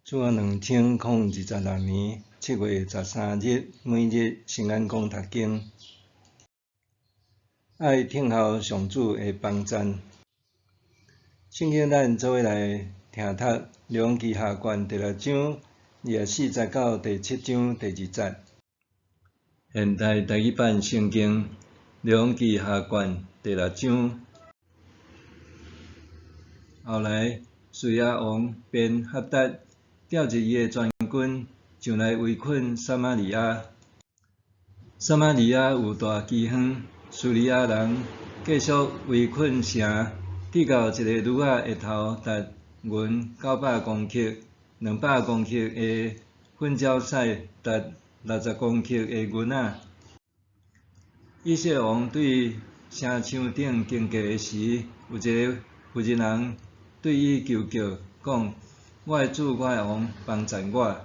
自2026年7月13日，每日圣安宫读经，爱听候上主的帮赞。圣经咱做伙来听读《列王记下卷》第6章24节到第7章第2节。现代台语版圣经《列王记下卷》第6章。后来，叙亚王便哈达调集伊的全军，上来围困撒玛利亚。撒玛利亚有大饥荒，叙利亚人继续围困城，直到一个女仔的头达银900公克，200公克的粉胶彩达60公克的银仔。以色列王对城墙顶经过的时，有一个妇人人对伊求救，讲：“我的主，我的王，帮助我。”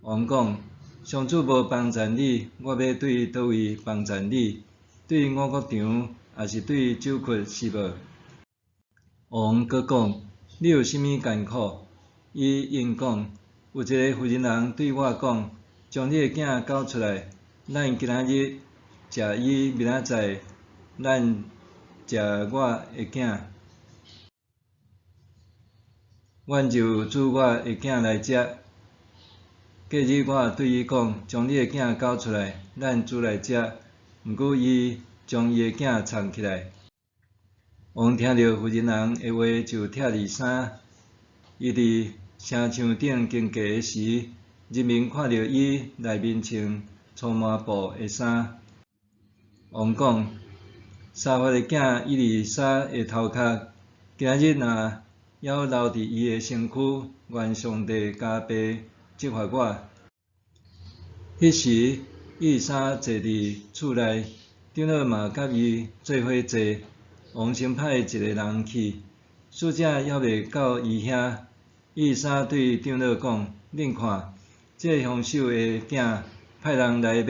王讲：“上主无帮助你，我要对倒位帮助你？对五谷场，还是对酒窟是无？”王阁讲：“你有啥物艰苦？”伊应讲：“有一个妇人人对我讲，将你的囝交出来，咱今仔日食伊，明仔载咱食我的囝。阮就煮我的囝来食。隔日我对伊讲，将你的囝交出来，咱煮来食。毋过伊将伊的囝藏起来。王听到妇人人的话，就拆里衫。伊伫城墙顶经过的时，人民看到伊内面穿粗麻布的衫。王讲：“沙发的囝伊丽莎的头壳，今仔日若还留伫伊的身躯，愿上帝加倍责罚我。”迄时，伊丽莎坐伫厝内，长老嘛甲伊做伙坐。王先派一个人去，使者还未到伊遐，伊丽莎对长老讲：“恁看，这个凶手的囝派人来要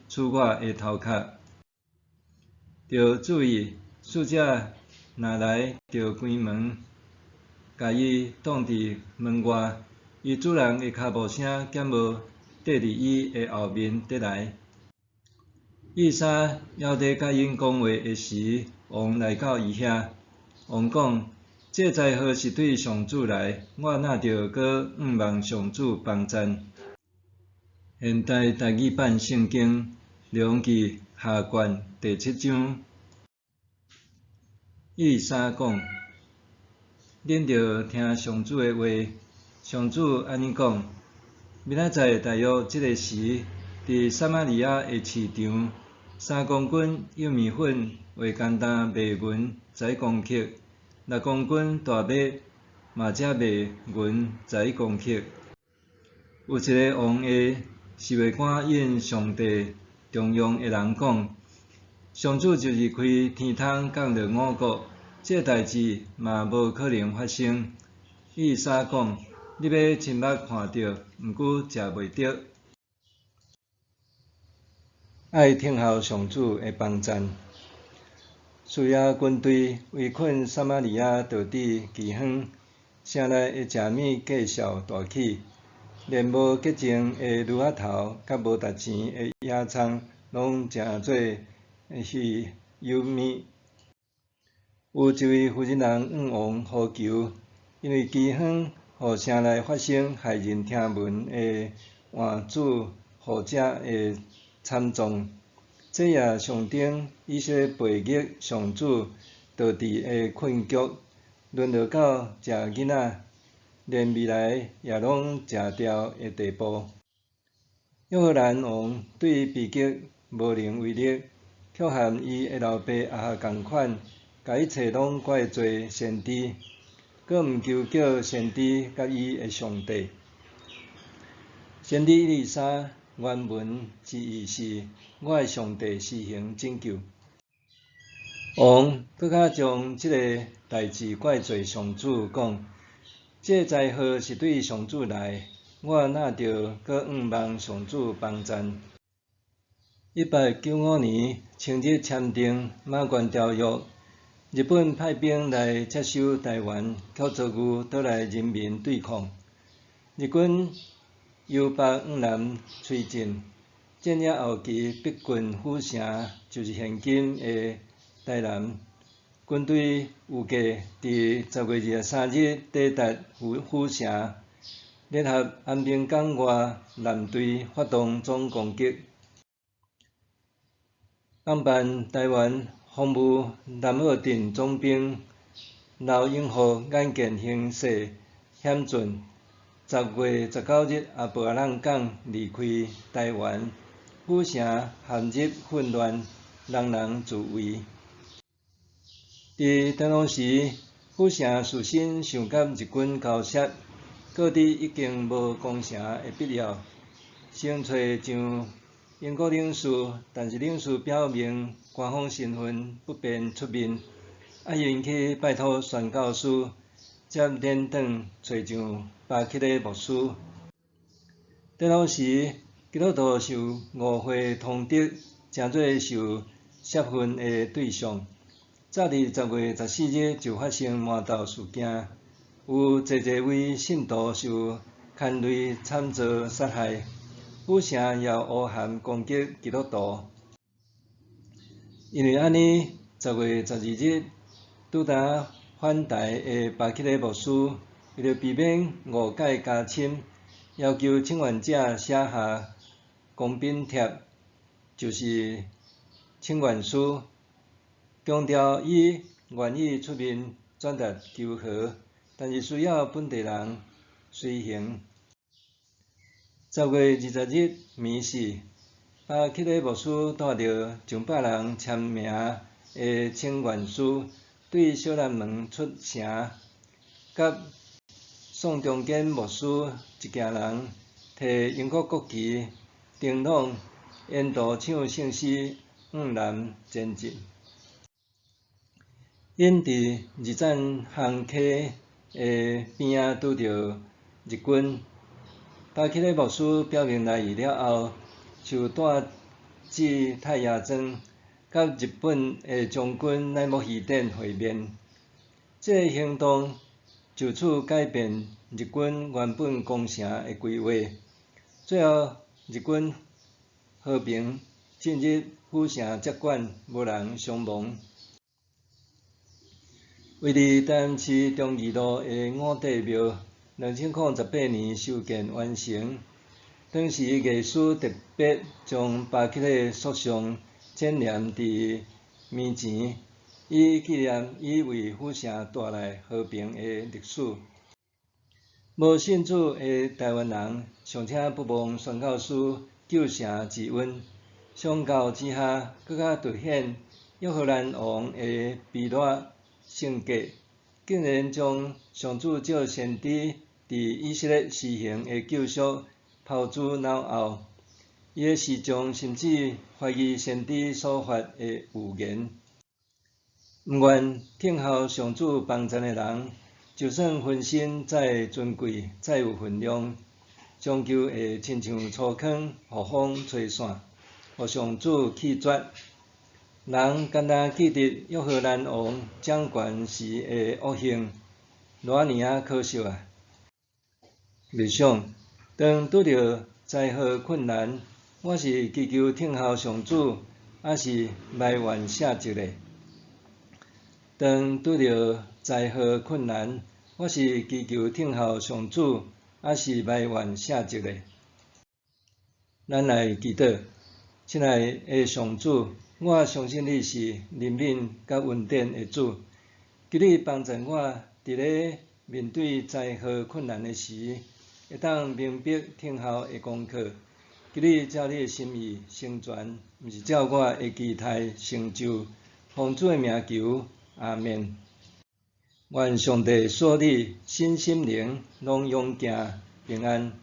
取我的头壳。着注意，使者若来，着关门，甲伊挡伫门外。伊主人的脚步声减无缀伫伊的后面得来。”伊丽莎还伫甲因讲话的时，王来到伊遐。王讲：“这灾祸是对上主来，我哪着阁仰望上主帮赞？”现代台语版圣经列王记下卷第7章。伊丽莎讲：“恁着听上主的话。上主安尼讲：明仔载大约这个时，伫撒玛利亚的市场，3公斤玉米粉为简单卖银11公克，6公斤大麦嘛才卖银11公克。有一个王爷是袂敢应上帝重用的人讲，上主就是开天窗降落五谷，这代志嘛无可能发生。伊丽莎讲：“你要亲目看到，毋过食袂着。”爱听候上主的帮赞。叙亚军队围困撒玛利亚，导致饥荒，城内的食米价数大起，连无洁净的驴仔头甲无值钱的野葱，拢成做去油米。有一位妇人人向王呼求，因为饥荒，互城内发生骇人听闻的换主护者的惨状。这也象征以色列背逆上主导致的困局，沦落到食囡仔，连未来也拢食掉的地步。约荷兰王对悲剧无能为力，却和伊的老爸亚哈同款，甲一切拢怪罪先知，佫毋求叫先知甲伊的上帝。先知伊丽莎原文之意是：“我的上帝施行拯救。”王佫较将这个代志怪罪上主，讲：“这灾祸是对上主来，我哪着佫仰望上主帮赞？”1895年清日签订马关条约，日本派兵来接收台湾，却遭遇倒来人民对抗。日军由北往南推进，战役后期逼近府城，就是现今的台南。军队预计伫10月23日抵达府城，联合安平港外舰队发动总攻击。创办台湾防务南澳镇总兵刘永福眼见形势险峻，10月19日下晡仔港离开台湾，府城陷入混乱，人人自危。伫当当时，府城士绅想甲日军交涉，告知已经无攻城的必要，先找上英国领事，但是领事表明官方身份不便出面，因去拜托宣教师，才连转找上巴克的牧师。当当时，基督徒受误会通敌，诚做受泄愤的对象。早伫10月14日就发生麻豆事件，有侪位信徒受牵累惨遭杀害，府城也乌含攻击基督徒。因为安尼，10月12日，拄搭返台的巴克的牧师，为了避免误解加深，要求请愿者写下公禀帖，就是请愿书。强调伊愿意出面转达求和，但是需要本地人随行。10月20日暝时，巴克的牧师带着上百人签名的请愿书，对小南门出城，甲宋中坚牧师一行人摕英国国旗、灯笼，沿途唱圣诗往南前进。因伫二站巷溪的边仔拄着日军，巴克的牧师表明来意了后，就带至太阳庄，甲日本的将军乃木希典会面。这个行动就此改变日军原本攻城的规划。最后，日军和平进入府城接管，无人伤亡。位伫台南市忠义路的五帝庙，2008年修建完成。当时艺师特别将巴克的塑像展念伫面前，以纪念伊为府城带来和平的历史。无信主的台湾人，尚且不忘宣教师救城之恩，相较之下，更加凸显约荷兰王的卑劣性格，竟然将上主借先知伫以色列施行的救赎抛诸脑后。伊的示众甚至怀疑先知所发的预言。毋愿听候上主帮助的人，就算分身再尊贵、再有分量，终究会亲像粗糠，互风吹散，互上主弃绝。人简单记得约荷兰王掌权时的恶行，偌尔啊可惜啊！未想，当拄着灾祸困难，我是祈求听候上主，还是埋怨社稷嘞？当拄着灾祸困难，我是祈求听候上主，还是埋怨社稷嘞？咱来祈祷，亲爱的上主，我相信你是怜悯甲恩典的主，求你帮助我，伫咧面对灾祸困难的时，会当明白听候的功课。求你照你的心意成全，毋是照我的期待成就。奉主的名求，阿们。愿上帝赐你身心灵拢勇健平安。